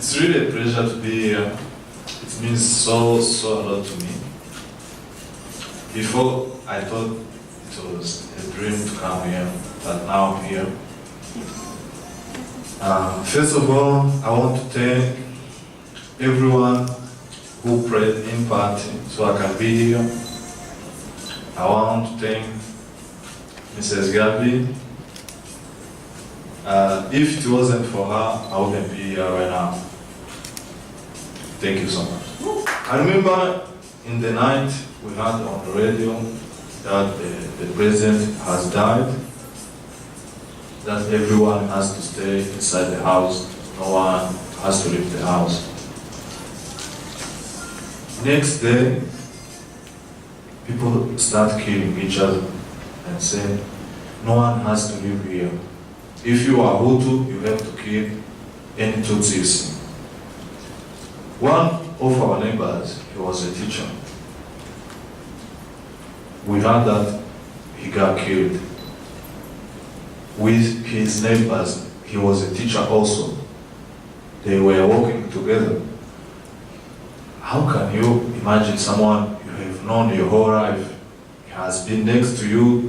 It's really a pleasure to be here. It means so a lot to me. Before, I thought it was a dream to come here, but now I'm here. First of all, I want to thank everyone who played in part so I can be here. I want to thank Mrs. Gabi. If it wasn't for her, I wouldn't be here right now. Thank you so much. I remember in the night we heard on the radio that the president has died, that everyone has to stay inside the house, no one has to leave the house. Next day, people start killing each other and say, no one has to live here. If you are Hutu, you have to kill any Tutsis. One of our neighbors, he was a teacher. We heard that he got killed. With his neighbors, he was a teacher also. They were working together. How can you imagine someone you have known your whole life? He has been next to you,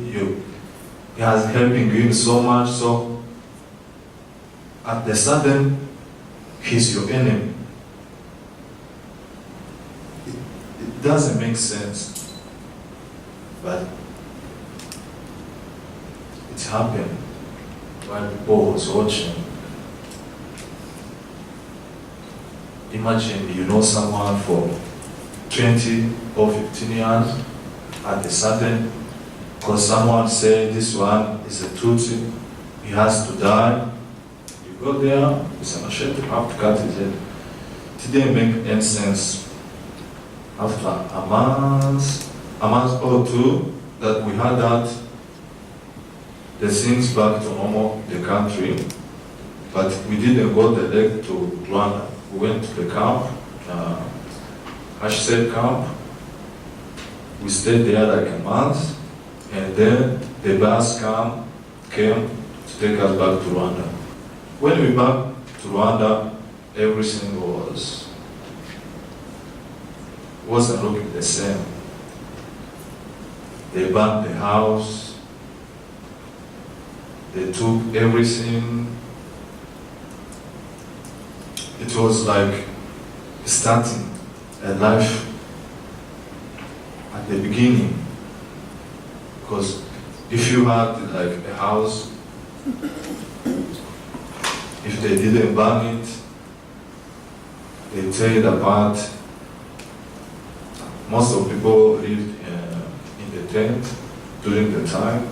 he has helping you so much, so at the sudden, he's your enemy. It doesn't make sense, but it happened while people was watching. Imagine you know someone for 20 or 15 years, at the sudden, because someone said this one is a Tutsi, he has to die. You go there, with a machete, you have to cut his head. It didn't make any sense. After a month or two, that we had that, the things back to normal in the country, but we didn't go direct to Rwanda. We went to the camp, HCR camp. We stayed there like a month, and then the bus came to take us back to Rwanda. When we back to Rwanda, everything wasn't looking the same. They burned the house, they took everything. It was like starting a life at the beginning. Because if you had like a house, if they didn't burn it, they tear it apart. Most of people lived in the tent during the time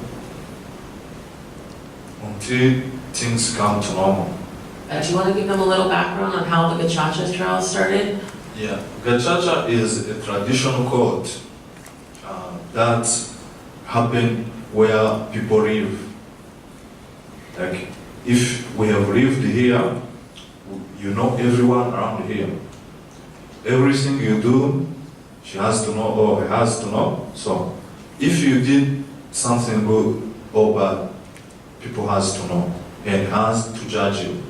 until things come to normal. Do you want to give them a little background on how the Gacaca trial started? Yeah, Gacaca is a traditional court that happened where people live. Like, if we have lived here, you know everyone around here. Everything you do, she has to know or he has to know. So, if you did something good or bad, people has to know and has to judge you.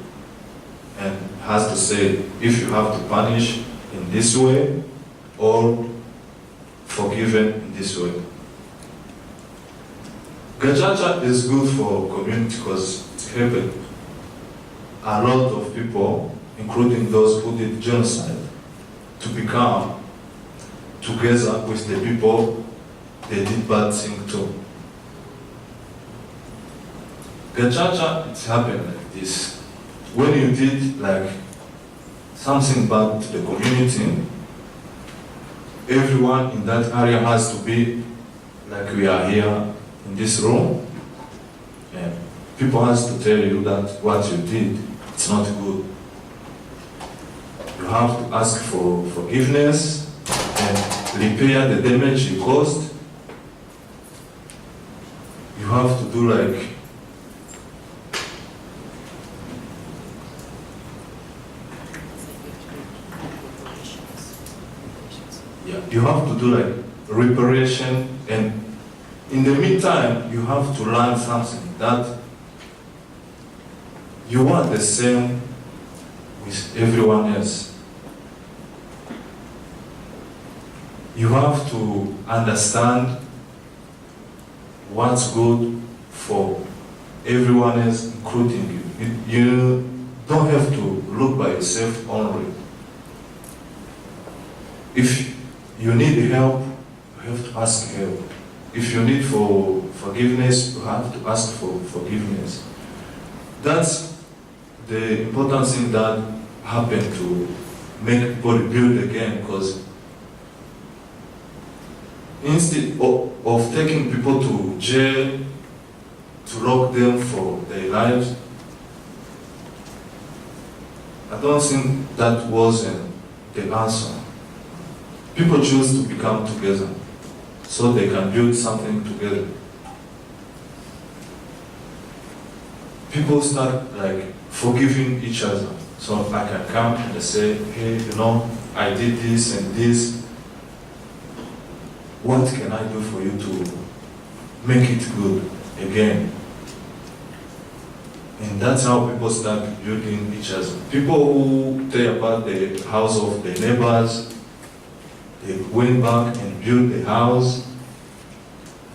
And has to say if you have to punish in this way or forgiven in this way. Gacaca is good for community because it helped a lot of people, including those who did genocide, to become together with the people they did bad thing to. Gacaca, it happened like this. When you did like something bad to the community, everyone in that area has to be like we are here in this room. And people has to tell you that what you did, it's not good. You have to ask for forgiveness and repair the damage you caused. You have to do like you have to do like reparation, and in the meantime you have to learn something that you are the same with everyone else. You have to understand what's good for everyone else, including you. You don't have to look by yourself only. If you need help, you have to ask help. If you need for forgiveness, you have to ask for forgiveness. That's the important thing that happened to make people rebuild again, because instead of taking people to jail, to lock them for their lives, I don't think that wasn't the answer. People choose to become together so they can build something together. People start like forgiving each other. So I can come and say, hey, you know, I did this and this. What can I do for you to make it good again? And that's how people start building each other. People who tear apart the house of the neighbors, they went back and built the house.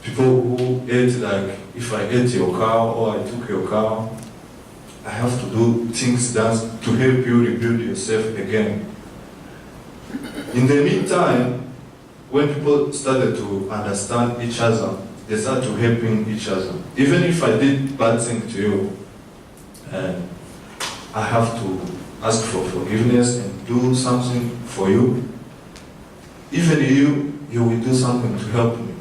People who ate, like, if I ate your cow or I took your cow, I have to do things that to help you rebuild yourself again. In the meantime, when people started to understand each other, they started to helping each other. Even if I did bad thing to you, and I have to ask for forgiveness and do something for you, even you will do something to help me,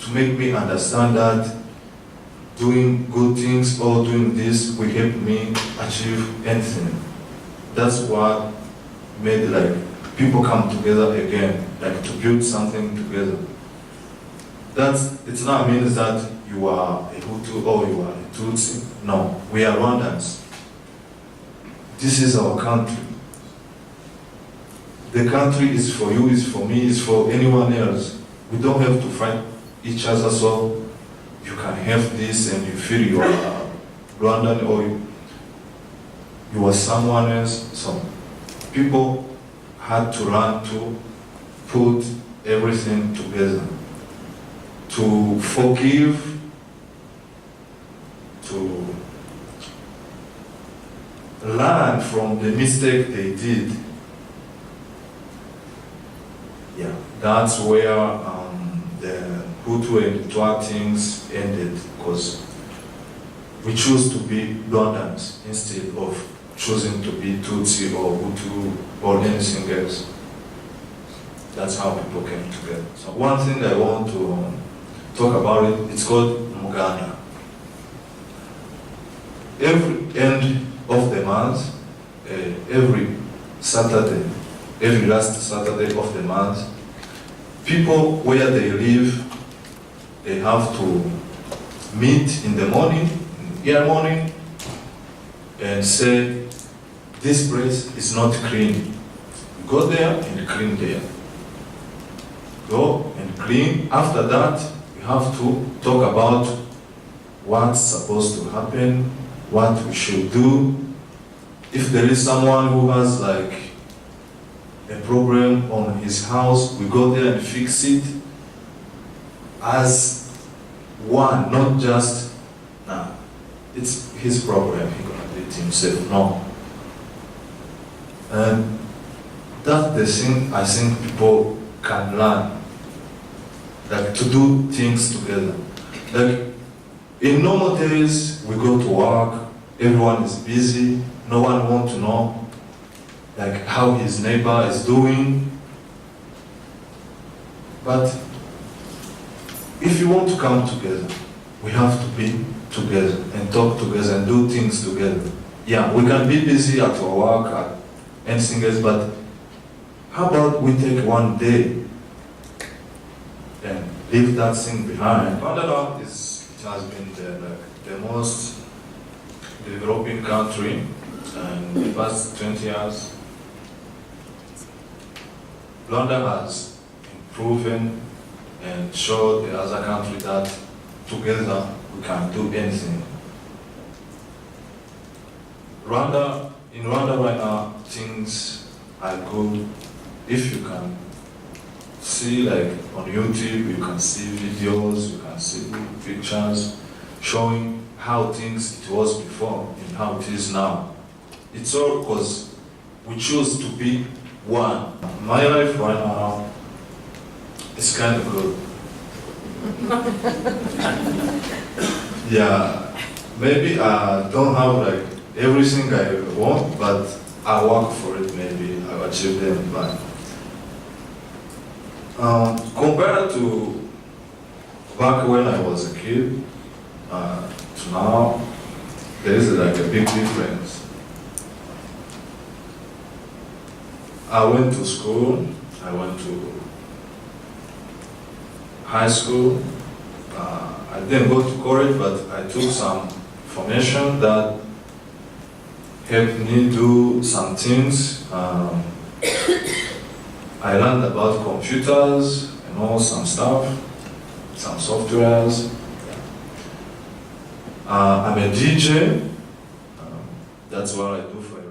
to make me understand that doing good things or doing this will help me achieve anything. That's what made like people come together again, like to build something together. It's not means that you are a Hutu or you are a Tutsi. No, we are Rwandans. This is our country. The country is for you, is for me, is for anyone else. We don't have to fight each other so you can have this and you feel you are Rwandan or you are someone else. So people had to learn to put everything together, to forgive, to learn from the mistake they did. Yeah, that's where the Hutu and Twa things ended, because we choose to be Rwandans instead of choosing to be Tutsi or Hutu or anything else. That's how people came together. So one thing I want to talk about it, it's called Muganda. Every end of the month, every Saturday, every last Saturday of the month, people where they live, they have to meet in the morning, in the early morning, and say, this place is not clean. Go there and clean there. Go and clean. After that, we have to talk about what's supposed to happen, what we should do. If there is someone who has like a problem on his house, we go there and fix it as one, not just, nah, it's his problem, he's gonna do it himself. No. And that's the thing I think people can learn, like to do things together. Like in normal days, we go to work, everyone is busy, no one wants to know like how his neighbor is doing. But if you want to come together, we have to be together and talk together and do things together. Yeah, we can be busy at our work, at anything else, but how about we take one day and leave that thing behind? Rwanda has been the most developing country in the past 20 years. Rwanda has proven and showed the other country that together we can do anything. Rwanda in Rwanda right now, things are good. If you can see, like on YouTube, you can see videos, you can see pictures showing how things it was before and how it is now. It's all because we choose to be one. My life right now is kind of good. Yeah, maybe I don't have like everything I want, but I work for it. Maybe I'll achieve them. But compared to back when I was a kid to now, there is like a big difference. I went to school. I went to high school. I didn't go to college, but I took some information that helped me do some things. I learned about computers and all some stuff, some softwares. I'm a DJ. That's what I do for a